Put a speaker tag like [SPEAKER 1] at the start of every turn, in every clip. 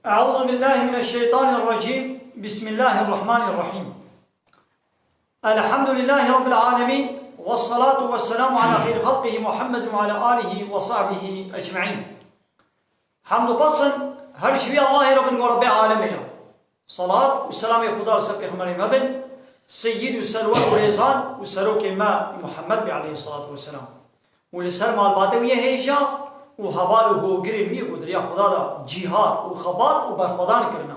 [SPEAKER 1] أعوذ بالله من الشيطان الرجيم. بسم الله الرحمن الرحيم. الحمد لله رب العالمين، والصلاة والسلام على خير خلقه محمد وعلى آله وصحبه أجمعين. حمد بطن هر شبي الله رب ورب العالمين. صلاة والسلام خدا سبح خمر مبن سيد السلوى وريزان والسلوك ما محمد عليه الصلاة والسلام. ولسلم الباتوية هيجا وحواله گریم می بود یا خدا دا جهاد و خبات و برخوردان کرنا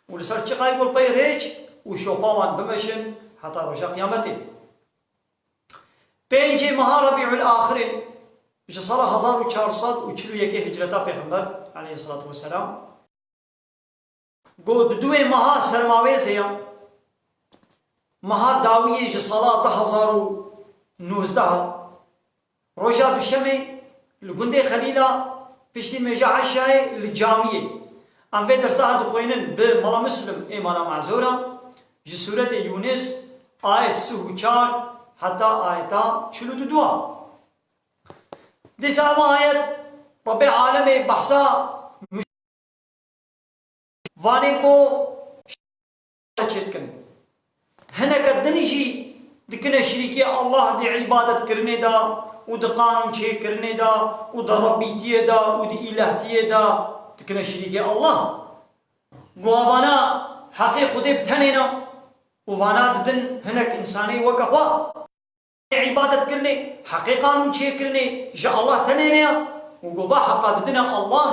[SPEAKER 1] و لسر چقای بول پی ریچ و شوپاوان بمشن حتی روشا قیامتی. پنج ماه ربیع الاخر بشه سال 1441 هجرتا پیغمبر علیه الصلاة والسلام گو دوی ماه سرماویز یا ماه داویه جه سال 2019 روشا دوشمه لگنده خلیلا پشتی میجا عشای لجامیه ام في درسها دخوینن به ملا مسلم ایمانا معذورا جه سورت یونس آیت 34 حتی آیتا 42. دیسا آیت رب عالم بحثا وانی کو چیت کن هنک دنجی دکن شریکی الله دی عبادت کرنے دا و ده قانون چه کرنے دا و ده ربیتیه دا و ده الهتیه دا تکنه شریک الله گوابانا حقی خودی بتنینا و وانا ددن هنک انسانی وکفا عبادت کرنے حقی قانون چه کرنے جا الله تنینا و گوبا حقا ددن الله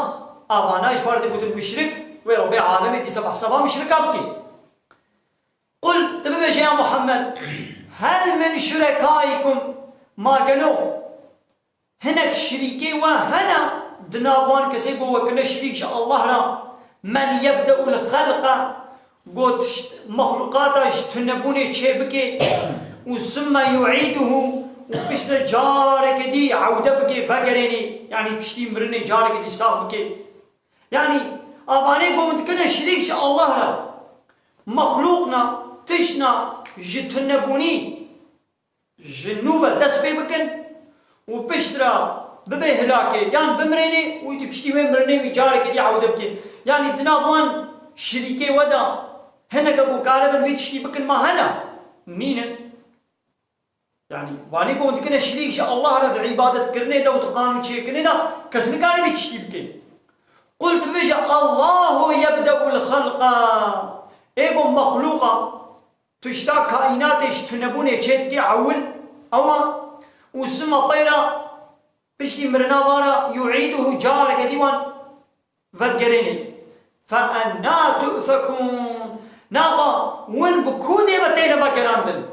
[SPEAKER 1] آبانا اشوار ده بودن مشرک و رب العالمین دیسا بحثبا مشرکا بکی. قل تببش يا محمد هل من شركائكم ما قالوا هناك شريكي وهنا دنابان كسي وكنا شريك الله را من يبدأ الخلق قلت مخلوقات تنبوني تشيبكي وثم يعيده وبشت جارك دي عودة بكي بقريني يعني بشتي مرني جارك دي صاحبكي يعني أباني قلت كنا شريك الله را مخلوقنا تشنا جتنبوني جنوبة دس بي بكن وبشترا ببي هلاكي يعني بمريني ويدي بشتي وين مرني ويجارك دي عودة بكي يعني دنابوان شريكي ودا هنا قبو قالبا ويتشتي بكن ما هنا نينا يعني واني قوة كنا شريك شاء الله رد عبادة كرني دا وتقانو شي كرني دا كسني كان ويتشتي بكي. قلت بيجا الله يبدأ الخلق ايقو مخلوقا تشتا كائناتش تنبوني تشتكي عول أما وسما طيرا بشتي مرنا وارا يعيده جارك ديوان فذكريني فأنا تؤفكون ناقا وين بكودي بتينا بكراندن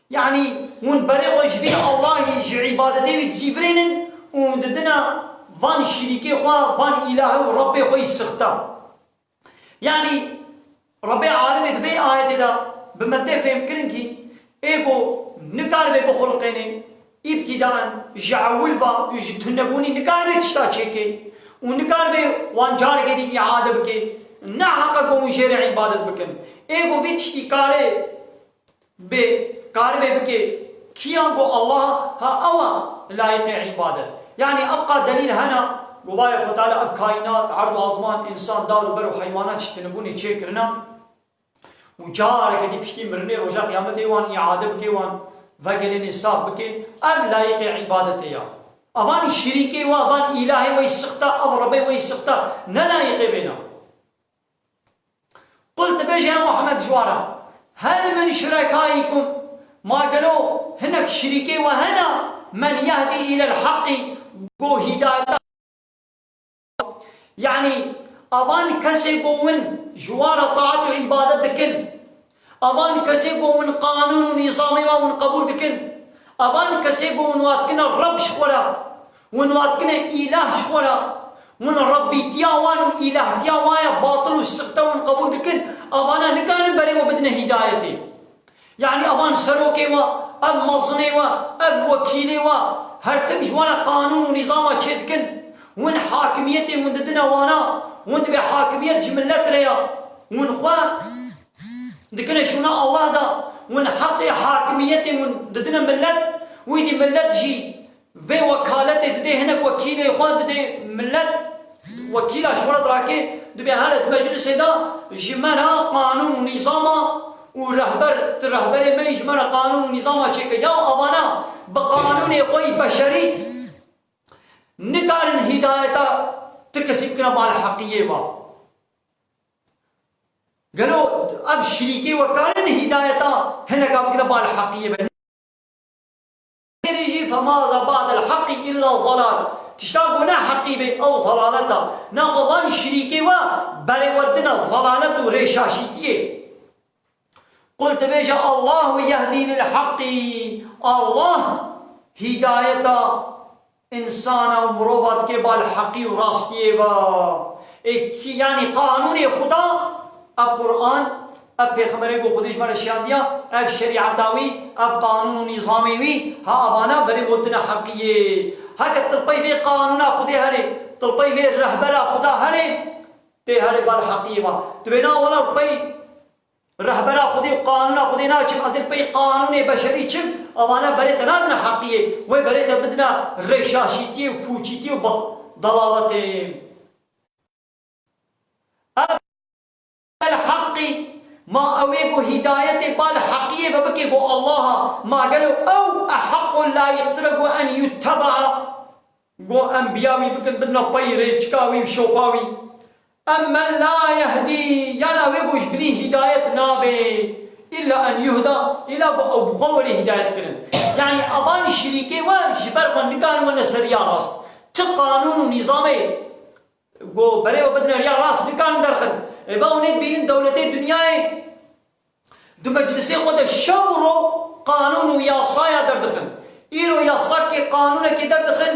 [SPEAKER 1] يعني وين بريغوش بيه الله يجي عبادتي ويتزيفرينن ونددنا فان شريكي خوا فان إله وربي خوا يسختا يعني ربي عالمي ذبي آية دا بمدى فهم كرنكي ايقو نكالبي بخلقيني ابتداء جعولبا تنبوني نكالبي تشتا چيكي ونكالبي وان جارك دي إعادة بكي نحقق ومشير عبادت بكن ايقو بيتشتي كاري بكاربي بكي كيان بو الله ها اوا لايق عبادت. يعني ابقى دليل هنا قبايا خطالة اب كائنات عرض عظمان انسان دار وبر وحيوانات تنبوني تشيكرنا وجارك دي بشتي مرني رجا قيامتي وان إعادة بكي وان وقلني صاف بكي أم لايق عبادتي يا أمان شريكي وأمان إلهي ويسختا أو ربي ويسختا نلايق بنا. قلت بيجي يا محمد جوارا هل من شركائكم ما قالوا هناك شريكي وهنا من يهدي إلى الحق قو هداية يعني أبان كسي قوون جوار طاعة وعبادة دكن أبان كسي قوون قانون ونظام ونقبول دكن أبان كسي قوون واتكنا الرب شخورا ونواتكنا إله شخورا ون ربي تياوان وإله تياوايا باطل والسخطة ونقبول دكن أبانا نكان بري وبدنا هدايتي يعني أبان سروكي أب مظني أب وكيلي هرتب جوانا قانون ونظام دكن ون حاكميتي ونددنا وانا وند بحاكمية جملت ريا ونخوا دكنا شونا الله دا ون حقي حاكميتي ونددنا ملت ويدي ملت جي في وكالتي دي هناك وكيلي خوا دي ملت وكيل شورت راكي دبي هالت مجلس دا جمنا قانون ونظام ورهبر ما يجمنا قانون ونظام شيء يا أبانا بقانون قوي بشري نكارن هداية تكسب كنا بالحقيقة با قالوا أب شريكي وكارن هداية هنا قابل كنا بالحقيقة فماذا بعد الحق إلا الضلال تشابهنا حقيبة أو ضلالته ناقضان شريكي وبري ودنا ضلالته ريشاشيتيه قلت بيجا الله يهدي للحق الله هداية إنسان ومروبات کے بالحقی و راستیے يعني قانون خدا اب قرآن اب پیغمبر کو خودش بر شان دیا اب شریعتاوی اب قانون نظامی ها ابانا بری ودنا حقیه هک طلبی به قانون خدا هره طلبی به رهبر خدا هره ته هره بالحقیه تو بنا ولا طلبی رهبر خدا قانون خدا ناچم ازل پی قانون بشری چم ابانا بری تنادنا حقیه و بری تبدنا رشاشیتی و پوچیتی و ضلالته الحق ما أويبو هداية بالحقية ببكي بو الله ما قالوا أو أحق لا يخترق أن يتبع بو أنبياوي بكن بدنا بيري تشكاوي وشوقاوي أما لا يهدي يعني أويبو بني هداية نابي إلا أن يهدى إلا بو بخول هداية كنن يعني أبان شريكي وجبر ونكان ونسريا راس تقانون ونظامي بو بري وبدنا ريا راس نكان درخل باونید بین دولت دنیای دو مجلسی خود شورو قانون و یاسایا دردخن ایرو یاسا که قانون که دردخن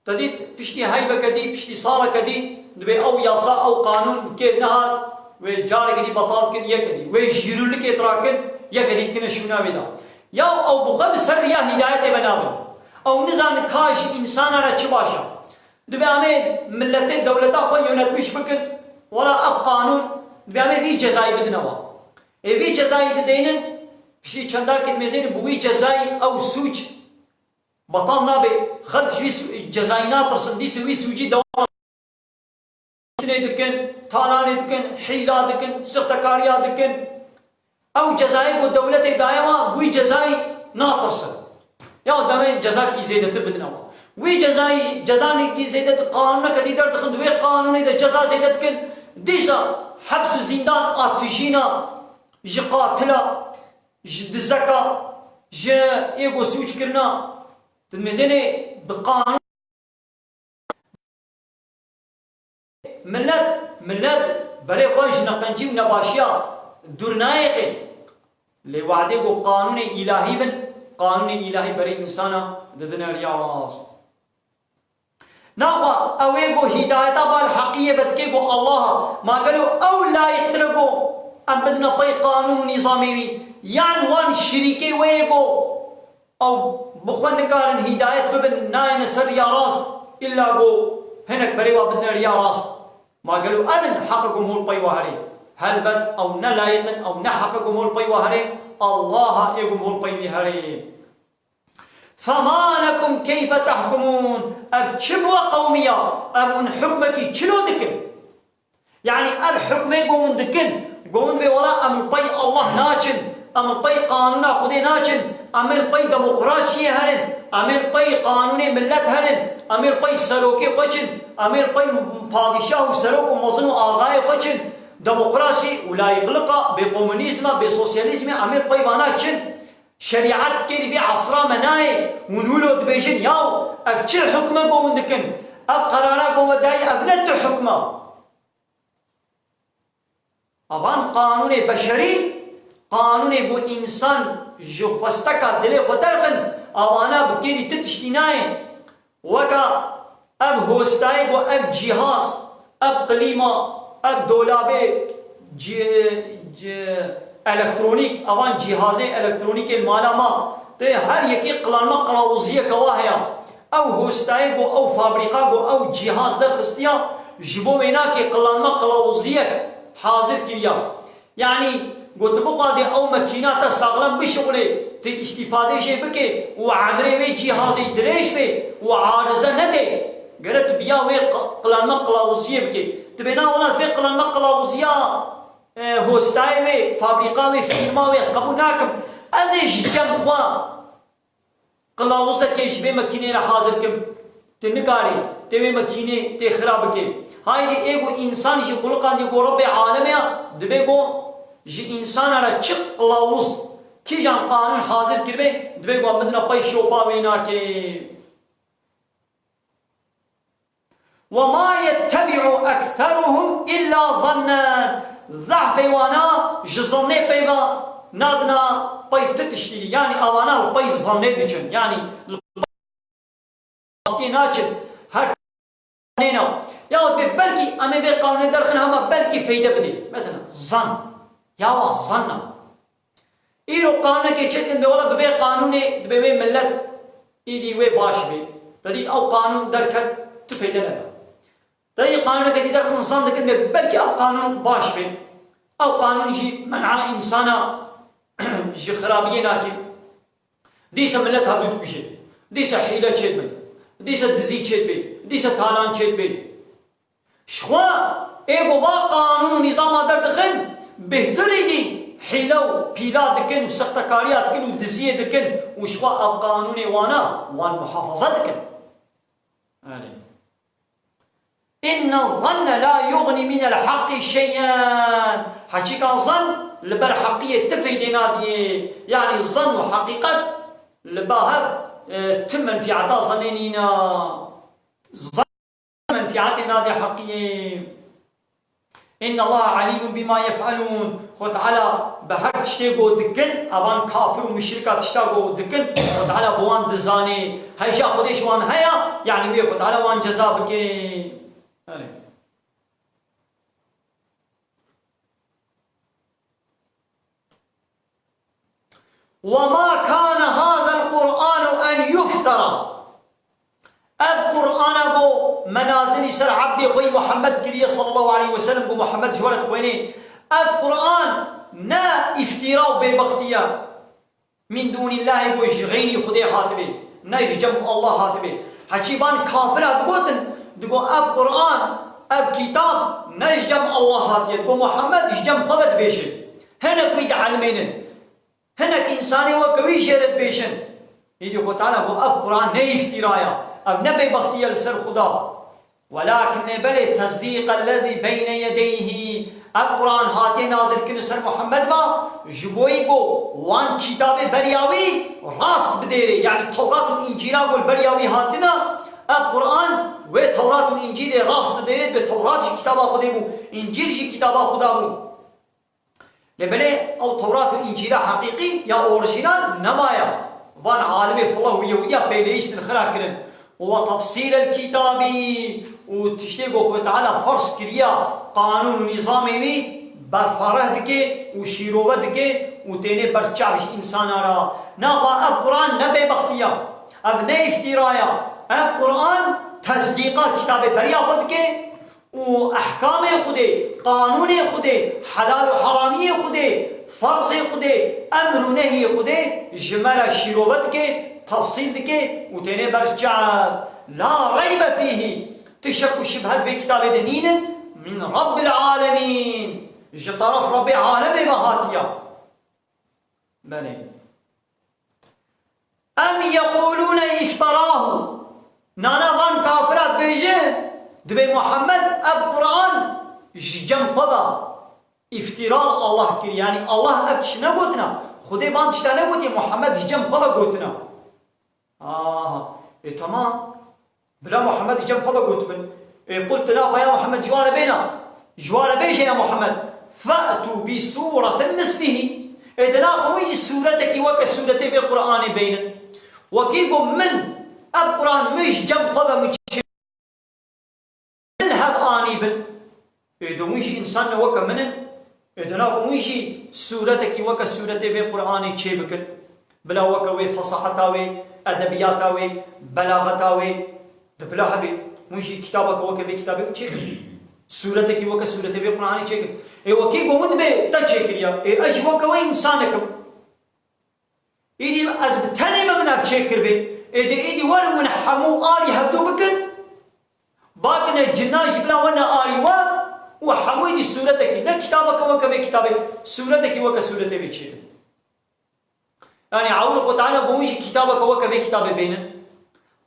[SPEAKER 1] تدید پشتی های بکدی پشتی سال کدی دبی او یاسا او قانون که نهار و جار کدی بطال کن یکدی و جیرول که تراکن یکدی کنه شونا ویدا یا او بخم سر یا هدایت بنابن او نظام کاش انسان را چه باشا دبی آمید ملت دولتا خود یونتمیش بکن ولا أب قانون بيعمل في جزائي بدنوا في جزائي بدينن بشي چنداك ميزين بوي جزائي أو سوج بطلنا به خلق شوي جزائي ناطر صندي سوي سوجي دوام دكن طالان دكن حيلة دكن سختكاريا دكن أو جزائي بو دولة دائما بوي جزائي ناطر صند يا دائما جزاء کی زیادت بدنوا وي جزائي کی زیادت قانون كدي در دخل وي قانون إذا جزاء زيادت كن ديسا حبس الزندان آتشينا جي قاتلا جي دزكا جي ايغو سوچ كرنا تدمزيني بقانون ملت بري خواج نقنجي ونباشيا دورنايقي لوعدي قو قانون إلهي بن قانون إلهي بري إنسانا ددنا رياض ناقا اويغو هدايتا بالحقية بتكيغو الله ما قالوا او لا يترقو ام بدنا باي قانون نظامي يعني وان شريكي ويغو او بخوان نكارن هدايت ببن ناين سر يا راس الا قو هنك بريوا بدنا ريا راس ما قالوا امن حقكم هو البي وهري هل بد او نلايقن او نحقكم هو البي وهري الله يقوم هو البي وهري فما لكم كيف تحكمون أب شبوة قومية أب حكمك شنو دكن يعني أب حكمي قوم دكن قوم بوراء أم بي الله ناچن أم بي قانون خدي ناچن أم بي ديمقراطية هرن أم بي قانون ملت هرن أم بي سروكي خوچن أم بي پادشاه سروك مظن آغاي خوچن ديمقراطي ولا يقلق بكومونيزم بسوسياليزم أم بي واناچن شريعت كي بي عصرا مناي ونولو دبيجن ياو افشل حكمه قوم دكن اب قرارا قوم داي افنت حكمه ابان قانون بشري قانون بو انسان جو خستكا دلي خدرخن اوانا بكيري تتشتيناي وكا اب هوستاي بو اب جهاز اب قليمه اب دولابي الکترونیک اوان جهازه الکترونیک المالما ته هر یکی قلانما قلاوزیه کواهیا او هوستای بو او فابریکا بو او جهاز در خستیا جبو وینا که قلانما قلاوزیه حاضر کیا یعنی گوت بو قاضی او ماکینات ساغلم بشغله ته استفاده شه بکه و عمره وی جهازی دریش به و عارضه نده قالت بيا وي قلان ما قلاوزيه بكي تبينا ولاس بي قلان ما قلاوزيه هوستاي وي فابريقا وي فيرما وي اسقبو ناكم ازيش جم خوا قلاوزه كيش بي ماكينه حاضر كم تنكاري تبي ماكينه تي خراب كي هاي دي ايغو انسان جي خلقان دي رب العالمين دبيغو جي انسان على تشق قلاوز كي جان قانون حاضر كربي دبيغو بدنا باي شوبا ويناكي وما يتبع أكثرهم إلا ظنا ضعف وانا جزني بيبا نادنا باي تتشتري يعني أوانا باي ظني دجن يعني الباستيناتشن هر نينا يا بلكي أمي بقانون درخن هما بلكي فايدة بدي مثلا ظن يا ظن إيرو قانون كي تشتن دولا ببي قانوني ببي ملت إيدي وي باش بي تدي أو قانون دركت تفيدة لنا تاي قانون كدي درك انسان دك بلكي او قانون باش بي او قانون يجي منع انسانا جي خرابيه لكن ديسا ملتها بدو بشي ديسا حيله تشد بي ديسا دزي تشد بي ديسا تالان تشد بي شخوا ايغو با قانون ونظام در دخن بهتري دي حيله بيلا دكن وسخت كاريات دكن ودزيه دكن وشخوا او قانون وانا وان محافظه دكن إن الظن لا يغني من الحق شيئا حقيقة الظن لبر حقية تفيد نادي يعني الظن وحقيقة لباهر تمن في عطاء ظنينينا ظن من في عطاء نادي حقية إن الله عليم بما يفعلون خو تعالى بهر تشتيقو دكن أبان كافر ومشركات تشتاقو دكن خو تعالى بوان دزاني هيجا خودش وان هيا يعني وي خو تعالى وان جزابك وما كان هذا القرآن أن يفترى القرآن بو منازل سر عبد خوي محمد كريه صلى الله عليه وسلم بو محمد جوالت خويني القرآن نا افتراء ببختيا من دون الله بو غيري خدي حاتبه نجم الله حاتبه حجيبان كافرات قوتن دقو القرآن الكتاب نجم الله حاتبه دقو محمد جم خبت بيشن هنا كويد علمين هناك إنساني وكوي جرد بيشن يدي خو تعالى هو القرآن نه افترايا أب نبي بختيا لسر خدا ولكن بل تصديق الذي بين يديه القرآن هاتي نازل كن سر محمد ما جبوي کو وان كتاب برياوي راست بديري يعني التوراة والإنجيل والبرياوي هاتنا القرآن وتوراة والإنجيل راست بديري بتوراة كتاب خدا بو إنجيل كتاب خدا بو لبلي او توراة والإنجيل حقيقي يا اوريجينال نمايا وان عالمي فالله ويهوديا بيليش الخراكرن وتفصيل الكتاب وتشتيقو خو تعالى فرس كريا قانون ونظامي بي برفره دكي وشيروبه دكي وتيني برچاوش انسان را نابا القرآن نبي بختيا اب نه افترايا القرآن تصديقا كتاب بريا خدكي واحكام خده قانون خده حلال و حرامی خده فرض خده امر و نهی خده جمره شیروبت که تفصیل دکه و تینه برجع لا ريب فيه تشك شبهت في كتاب دنين من رب العالمين طرف رب العالمين بهاتيا بني ام يقولون افتراه نانا وان كافرات بيجي دبي محمد القرآن جم خدا افتراء الله كري يعني الله ابتش نقولنا خدي بان تشتا نقولي محمد جم خدا قلتنا تمام بلا محمد جم خدا قلت من قلت لا يا محمد جوار بينا جوار بيش يا محمد فأتوا بسورة مثله إذن خوي سورتك وكسورة في القرآن بينا وكيكم من القرآن مش جم خدا مش آنيبن إذا مش إنسان وك منن إذا ناقو مش سورتك وك سورة في القرآن تشيبكن بلا وكوي فصاحتاوي أدبياتاوي بلاغتاوي بلا حبي مش كتابك وك في كتابك تشيبكن سورتك وك سورة في القرآن تشيبكن إيه وكي قومد به تشيكريا إيه أج وكوي إنسانكم إيدي أزبتني من أبشيكر به إيدي ورم من حمو آلي هبدو بكن باقنا جناش بلا وانا آريوا وحويدي سورتك لا كتابك وكا كتابك سورتك وكا سورتك بيتشيك يعني عول خو تعالى بوش كتابك وكا كتابه بينن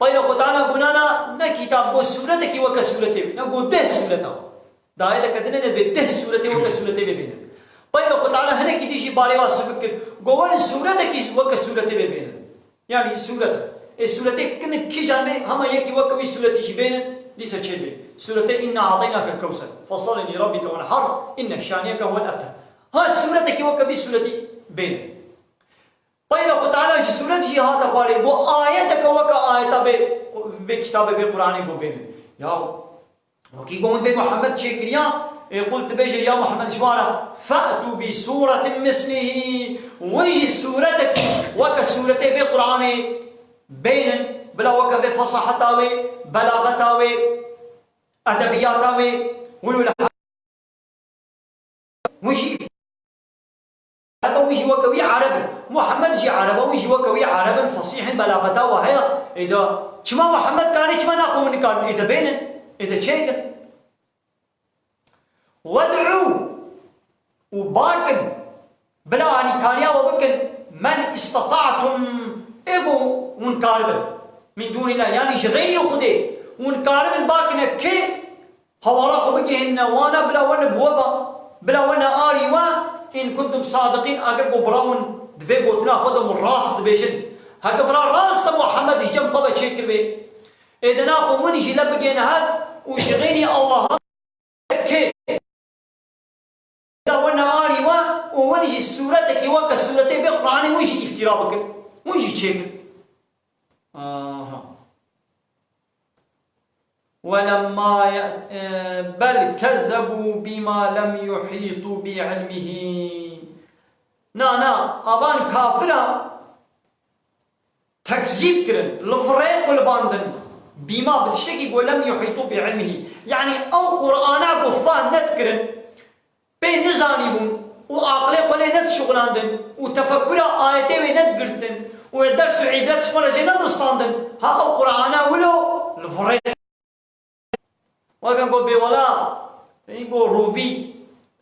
[SPEAKER 1] باينا خو تعالى بنانا نا كتاب بو سورتك وكا سورتك نقول ده سورته دايدا كدنا ده بده سورته وكا سورته بينن باينا خو تعالى هنا كديشي باري واسبك قول سورتك وكا سورته بينن يعني سورتك السورتين كن كي جانبه هم يكي وكوي سورتي شبينن ليس تشبه سورتين إنا أعطيناك الكوثر فصل لربك وانحر إن شانئك هو الأبتر ها سورتك وكوي سورتي بين طيب الله تعالى سورتي هذا قال वो आयत का आयत بكتاب بالقرآن بين يا وكي قوم بمحمد شكريا قلت بيجي يا محمد شوارا فأتوا بسورة مثله ويجي سورتك وكسورتي بالقرآن بين بلا وكا بفصاحتاوي بلاغتاوي أدبياتاوي ولولا ويجي ويجي وكوي عرب محمد جي عرب ويجي وكوي عرب فصيح بلاغتا وهي إذا كما محمد كان كما ناخذ كان إذا بين إذا شيكن وادعوا وباكن بلا أني كانيا وبكن من استطعتم إبو ونكاربن من دون الله يعني شغيني وخده ونكاربن باكن كي حوالا بجهن وانا بلا وانا بوضا بلا وانا آريوا إن كنتم صادقين أقرقوا براون دفي بوتنا خدهم الراس دبيشن هكا برا راس محمد جم فبا تشكر بي إذا ناخو من يجي لبقين هاد وشغيني الله كي بلا وانا آريوا ونجي السورة كي واكا السورة بالقرآن ويجي افترابك ويجي تشكر ولما بل كذبوا بما لم يحيطوا بعلمه نا أبان كافرا تكذيب كرن لفريق الباندن بما بتشتكي ولم يحيطوا بعلمه يعني أو قرآنا قفان نتكرن بين نزانيبون وعقلي قولي نت شغلاندن وتفكر آياتي ونت قرتن ودرس عبادة شغل جنة دستاندن ها أو قرآنا ولو الفريق وكان قول بولا يقول روفي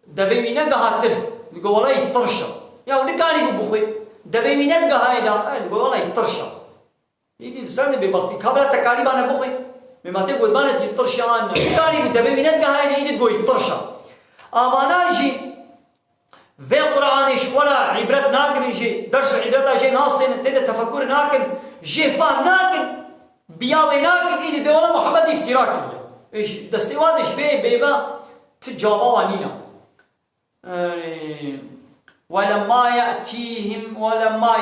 [SPEAKER 1] دبينا قهاتر يقول والله يطرشا يا ولي كان يقول بخوي دبينا قهايدا يقول والله يطرشا يدي لسان ببختي كابلا تكاليب أنا بخوي بما تقول بانت يطرشا أنا كان يقول دبينا قهايدا يدي تقول يطرشا أمانا يجي في قرآن ولا عبرت ناكن يجي درس عبرت يجي ناس تين تفكر ناكن جي فان ناكن بياوي ناكن يدي بولا محمد افتراك إيش دستيوان إيش بيبا تجابا وانينا ولما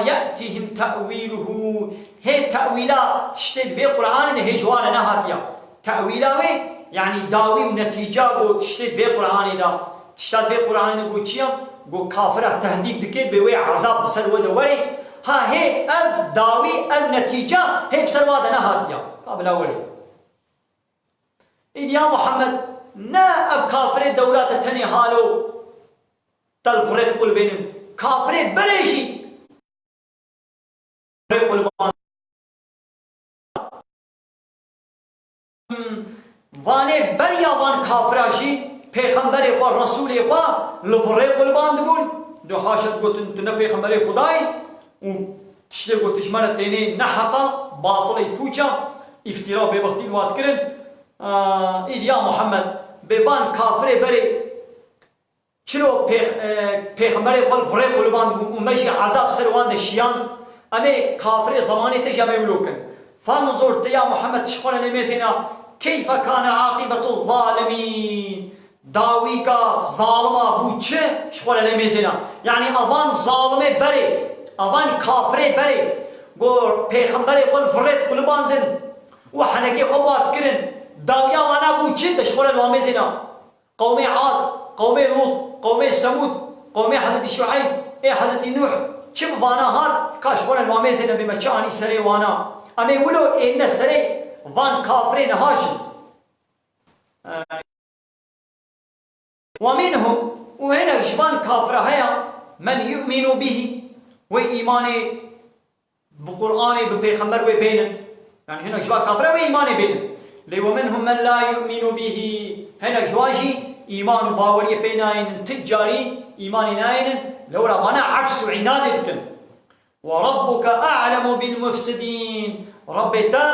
[SPEAKER 1] يأتيهم تأويله هي تأويلا تشتد في القرآن هي جوانا نهاتيا تأويلا يعني داوي ونتيجة تشتد في القرآن دا تشتد في القرآن دا قوتشيا قو كافرة تهديد دكيد بوي عذاب بسلوة دوري ها هي أب داوي النتيجة هي بسلوة دا نهاتيا قابل أولي إن يا محمد نا أب كافر دولات التاني حالو تلفرت قل بينهم كافر بريشي وانه بریا وان کافراشی پیغمبر خدا رسول خدا لفره قلبان دبون دو حاشت گوتن تو نه پیغمبر خدای و تشته گوتش من تینه نه حقا باطلی پوچا افترا به وقتی وات کرن ایدیا محمد به وان کافر بری چلو پیغمبر خدا لفره قلبان دبون و مجی عذاب سروان دشیان امی کافر زمانی تجمع ولوکن فانظر تیا محمد شخونا نمیزینا كيف كان عاقبة الظالمين داويكا ظالما بوچه شخوره لميزينا يعني اوان ظالمه بري اوان كافره بري گور پیغمبر قل فرد قلباندن وحنكي خوات كرن داويا وانا بوچه شخوره لميزينا قوم عاد قوم لوط قوم ثمود قوم حضرت شعيب حضرت نوح چم وانا هات كاشخوره لميزينا بمچاني سري وانا امي ولو ان سري وان كافرين هاشم ومنهم وهنا جبان كافر هيا من يؤمن به وإيمان بقرآن ببيغمبر وبينن يعني هنا جبان كافر وإيمان بينن لي ومنهم من لا يؤمن به هنا جواجي إيمان باوري بيناين تجاري إيمان ناين لولا مانا عكس عنادتكن وربك أعلم بالمفسدين ربتا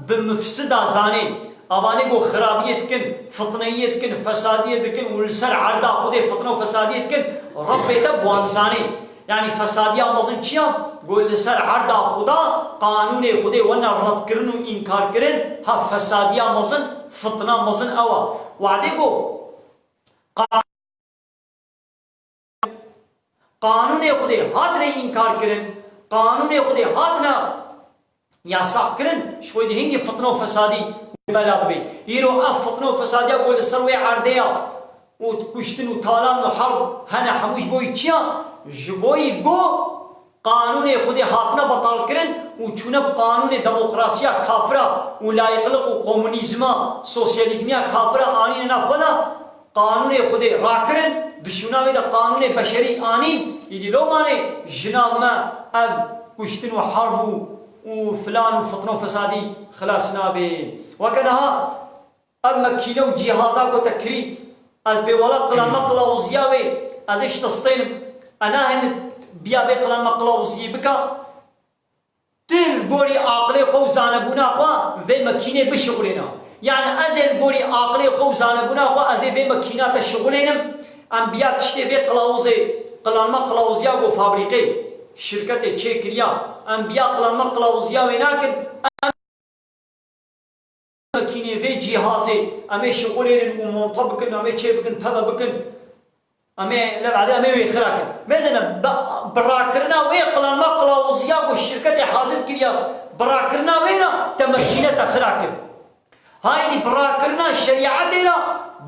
[SPEAKER 1] بمفسدا زاني أبانيكو خرابيتكن فطنيتكن فساديتكن والسر عردا خودي فطنة وفساديتكن ربتا بوان زاني يعني فساديا مزن چيا قول لسر عردا خدا قانون خودي وانا رد کرن و انكار کرن ها فساديا مزن فطنة مزن اوا وعديكو قانون خودي هاتنا انكار کرن قانون خودي هاتنا ياساق کرن شوي دي هنگي فطنة وفسادي بلا بي يرو اف فطنة وفساديا قول لسر عرديا وكشتن وطالان وحرب هنا حموش بوي چيا جبوي گو قانون خودي هاتنا بطال کرن و چونه قانون دموکراسیا کافرا و لایقلق و کمونیزما سوسیالیزمیا کافرا آنین نخودا قانون خودي راكرن دشوناوي دا قانون بشري آنين يدي لو ماني جناب ما اب كشتن وحرب وفلان وفطن وفسادي خلاصنا به وكانها اما كيلو جهازا وتكريم از بولا قلان مقلا وزياوي از ايش تصطين انا هن بيا بقلان مقلا وزي بكا تل غوري عقلي خو زانبونا خو في ماكينه بشغلنا يعني ازل غوري عقلي خو زانبونا خو از في ماكينات الشغلنا انبياء تشتي في قلاوزي قلان مقلا وزياو فابريقي شركه تشيكريا انبياء قلان مقلا وزياوي لكن ماكينه في جهازي امي شغلين ومنطبقن امي تشيبكن تبكن امي لبعد امي ويخراك مثلا براكرنا ويقلا مقلا وزياق والشركه حاضر كريا براكرنا وينا تمكينه خراك هاي دي براكرنا الشريعه دينا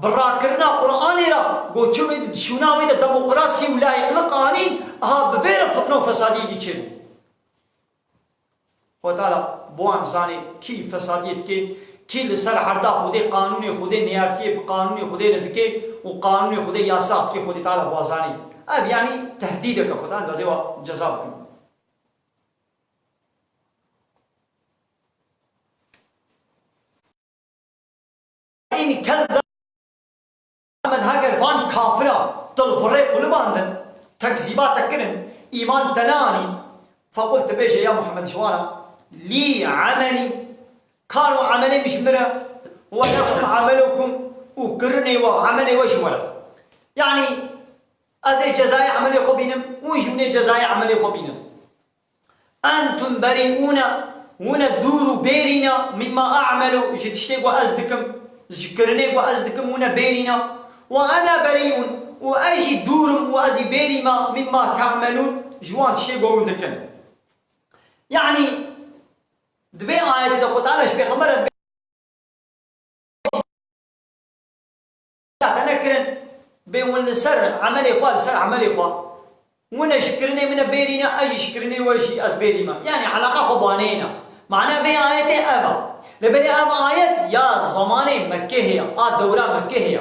[SPEAKER 1] براكرنا قران دينا قوتشو شوناوي ديمقراطي ولا يقلق قانين ها بفير فتنه وفسادي دي تشيل وتعالى بوان زاني كي فساديت كي لسر عردا خودي قانون خودي نيارتي بقانون خودي ردكي وقانون خودي ياساق كي خودي تعالى بوازاني اب يعني تهديدك خدا لازم جزاكم ان كذا من هاجر فان كافرة تلفرق قلباندن تكذيبات تكرن ايمان تناني فقلت بيش يا محمد شوانا لي عملي كانوا عملي مش مرة ولكم عملكم وكرني وعملي وشولا يعني أزي جزاي عملي خبينم ويجبني جزاي عملي خبينم أنتم بريئون وندور بيرنا مما أعمل جتشتيق وأزدكم ذكرني وأزدكم ونبيرنا وأنا بريء وأجي دورم وأزي بيرما مما تعملون جوان تشتيق وندكم يعني دبي آيات إذا قلت على شبيه خبرت تنكرن بين سر عملي قال سر عملي قال ونا شكرني من بيرنا أجي شكرني ولا شيء أزبيرما يعني علاقة خبانينا معناه بي آيات أبا لبني أبا آيات يا زمان مكة هي دورة مكة هي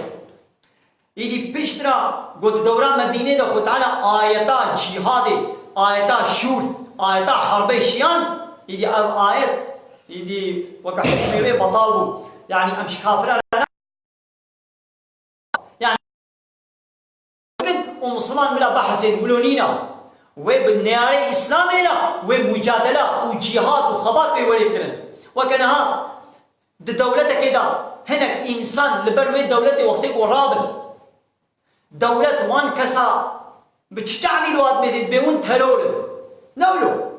[SPEAKER 1] يدي بيشترا قلت دورة مدينة ده قلت على آيات جهاد آيات شور آيات حرب شيان يدي آيات يدي وكحكمي بطالبو يعني أمش كافر يعني ومسلمان ملا بحث يقولونينا وبالنياري إسلامنا ومجادلة وجهاد وخبات بيوليكرن وكانها دولة كده هناك إنسان لبروي دولة وقتك ورابن دولة وان كسا بتشتعمل واد مزيد بيون ترور نولو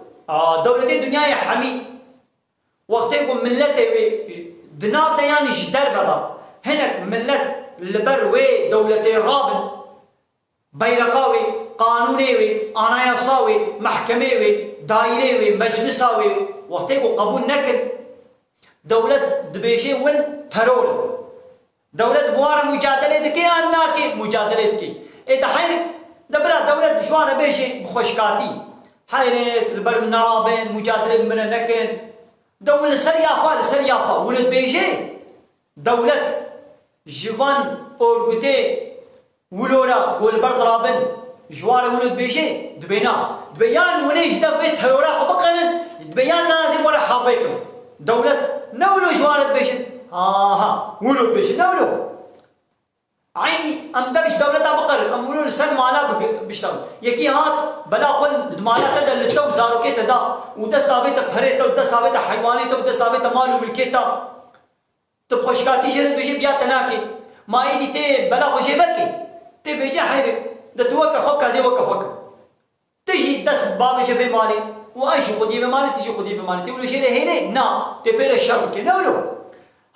[SPEAKER 1] دولة الدنيا يا حمي وقتكم ملتي دناب ديان جدر بابا هناك ملت لبروي دولة رابن بيرقاوي قانونيوي انايصاوي محكميوي دايريوي مجلساوي وقتكم قبول نكن دولة دبيشي ون ترول دولة بوارا مجادلة دكي اناكي مجادلة دكي اذا حين دبرا دولة شوانا بيشي بخشكاتي حين البر من رابن مجادلة من نكن دولة سريافة لسريافة ولد بيجي دولة جوان أورغوتي ولورا قول برد رابن جوار ولد بيجي دبينا دبيان ونيج دبي تهورا خبقنا دبيان نازل ولا حابيكم دولة نولو جوار بيجي ولو بيش نولو عيني ام دبش دولتا بقر ام ولو لسن مالا بيشتغل يكي هات بلا خل مالا تدا لتو زاروكي تدا ودا ثابت فريتا ودا ثابت حيوانيتا ودا ثابت مالو ملكيتا تب خوشكاتي شرط بيجي بيا تناكي ما ايدي تي بلا خوشي بكي تي بيجي حيري دا توكا خوكا زي وكا خوكا تجي دس باب جبه مالي وايش خدي بمالي تجي خدي بمالي تقول شيء هنا نا تبير الشر كي نولو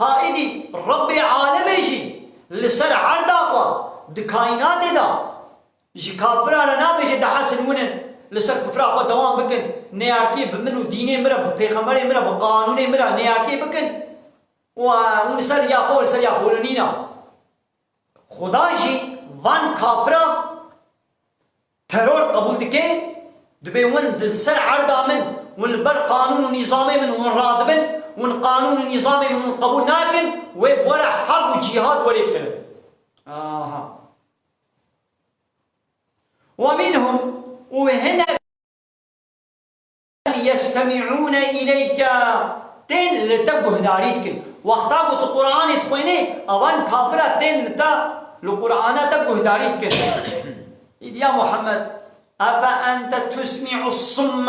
[SPEAKER 1] ها ايدي ربي عالم يجي لسر عرض اخوا دكاينات دا جي كافر على نابي دا حسن ونن لسر كفر اخوا دوام بكن نيارتي بمنو ديني مرا بيغمبري مرا بقانوني مرا نيارتي بكن ونسر ياخول سر ياخولنينا خدا جي وان كافر ترور قبول دكي دبي ون دسر عرض من والبر قانون ونظامي من ونراد من والقانون النظامي من قبول ناكن ولا حرب وجهاد ولا كلام ومنهم وهنا يستمعون إليك تين لتبه داريتكن واختابوا القرآن تخويني أوان كافرة تين لتا القرآن تبه داريتكن يا محمد أفأنت تسمع الصم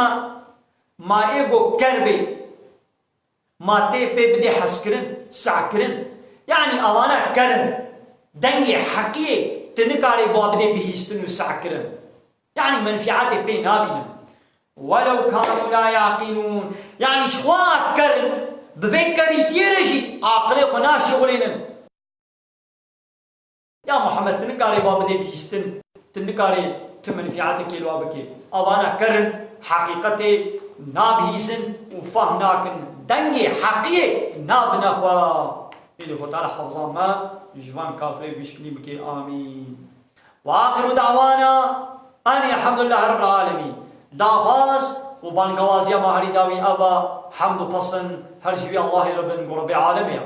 [SPEAKER 1] ما إيجو كربي ما تي بدي حسكرن سعكرن يعني أوانا كرن دنجي حقيقي تنكاري بوابدي بهيستن سعكرن يعني منفعات بين نابنا ولو كانوا لا يعقلون يعني شوار كرن بفكري تيرجي عقلي قنا شغلين يا محمد تنكاري بوابدي بهيستن تنكاري تمنفعاتك الوابكي أوانا كرن حقيقتي نابهيسن وفهناكن دنگي حقيقي نابنا خوا إلي فتال حوضان ما جوان كافري بشكني بكي آمين وآخر دعوانا أن الحمد لله رب العالمين دعواز وبانقوازيا مهري داوي أبا حمد بصن هرشبي الله رب العالمين